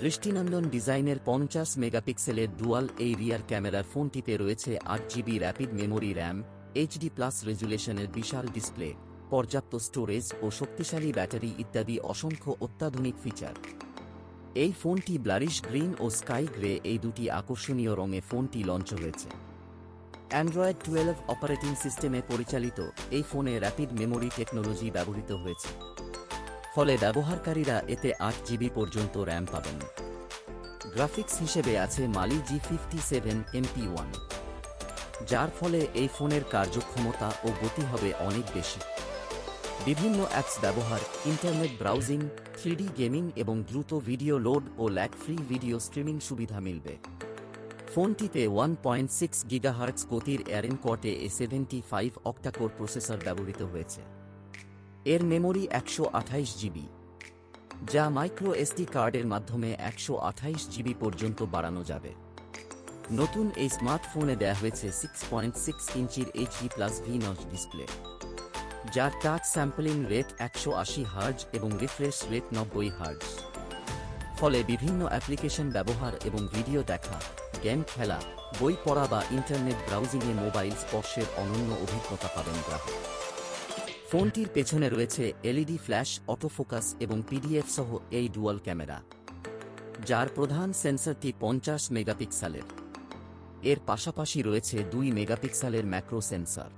দৃষ্টিনন্দন ডিজাইনের 50 মেগাপিক্সেলের ডুয়াল এই রিয়ার ক্যামেরার ফোনটিতে রয়েছে 8 GB rapid memory RAM, HD plus রেজুলেশনের বিশাল ডিসপ্লে, পর্যাপ্ত স্টোরেজ ও শক্তিশালী ব্যাটারি ইত্যাদি অসংখ্য অত্যাধুনিক ফিচার। এই ফোনটি ব্লারিশ গ্রিন ও স্কাই গ্রে এই দুটি আকর্ষণীয় রঙে ফোনটি লঞ্চ হয়েছে। অ্যান্ড্রয়েড 12 অপারেটিং সিস্টেমে পরিচালিত এই ফোনে র্যাপিড মেমোরি টেকনোলজি ব্যবহৃত হয়েছে, ফলে ব্যবহারকারীরা এতে 8 জিবি পর্যন্ত র্যাম পাবেন। গ্রাফিক্স হিসেবে আছে মালি G57 MP1, যার ফলে এই ফোনের কার্যক্ষমতা ও গতি হবে অনেক বেশি। বিভিন্ন অ্যাপস ব্যবহার, ইন্টারনেট ব্রাউজিং, 3D গেমিং এবং দ্রুত ভিডিও লোড ও ল্যাগ ফ্রি ভিডিও স্ট্রিমিং সুবিধা মিলবে। ফোনটিতে 1.6 গিগাহার্টজ গতির আইনট A75 অক্টাকোর প্রসেসর ব্যবহৃত হয়েছে। এর মেমোরি 128 জিবি, যা মাইক্রো এসডি কার্ডের মাধ্যমে 128 জিবি পর্যন্ত বাড়ানো যাবে। নতুন এই স্মার্টফোনে দেয়া হয়েছে 6.6 ইঞ্চির এইচডি প্লাস V-নচ ডিসপ্লে, যার টাচ স্যাম্পলিং রেট 180 হার্জ এবং রিফ্রেশ রেট 90 হার্জ। ফলে বিভিন্ন অ্যাপ্লিকেশন ব্যবহার এবং ভিডিও দেখা, গেম খেলা, বই পড়া বা ইন্টারনেট ব্রাউজিংয়ে মোবাইল স্পর্শের অনন্য অভিজ্ঞতা পাবেন গ্রাহক। ফোনটির পেছনে রয়েছে এলইডি ফ্ল্যাশ, অটোফোকাস এবং পিডিএফ সহ এই ডুয়াল ক্যামেরা, যার প্রধান সেন্সরটি 50 মেগাপিক্সেলের। এর পাশাপাশি রয়েছে 2 মেগাপিক্সেলের ম্যাক্রো সেন্সর।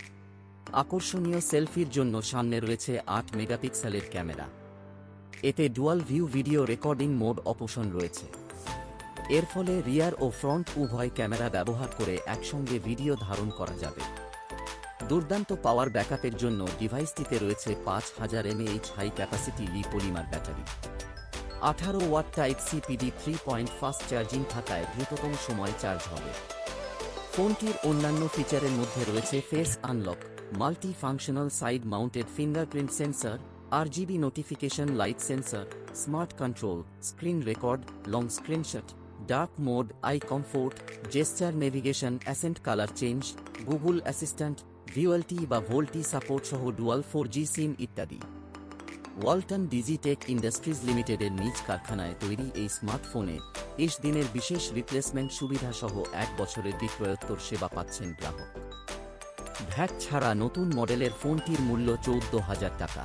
আকর্ষণীয় সেলফির জন্য সামনে রয়েছে 8 মেগাপিক্সেলের ক্যামেরা। এতে dual view video recording mode option রয়েছে। এর ফলে রিয়ার ও ফ্রন্ট উভয় ক্যামেরা ব্যবহার করে একসঙ্গে ভিডিও ধারণ করা যাবে। দুর্দান্ত পাওয়ার ব্যাকআপের জন্য ডিভাইসটিতে রয়েছে 5000 mAh high capacity Li polymer battery. 18 watt type C PD 3 fast charging থাকায় দ্রুততম সময় চার্জ হবে। ফোনটির অন্যান্য ফিচারের মধ্যে রয়েছে face unlock, multi functional side mounted fingerprint sensor, RGB notification light sensor, smart control, screen record, long screenshot, dark mode, eye comfort, gesture navigation, accent colour change, Google assistant, VoLTE বা VoLTE support সহ dual 4G SIM ইত্যাদি। Walton Digitech industries লিমিটেডের নিজ কারখানায় তৈরি এই স্মার্টফোনে 20 দিনের বিশেষ রিপ্লেসমেন্ট সুবিধা সহ 1 বছরের বিক্রয়োত্তর সেবা পাচ্ছেন গ্রাহক। ভ্যাট ছাড়া নতুন মডেলের ফোনটির মূল্য 14,000 টাকা।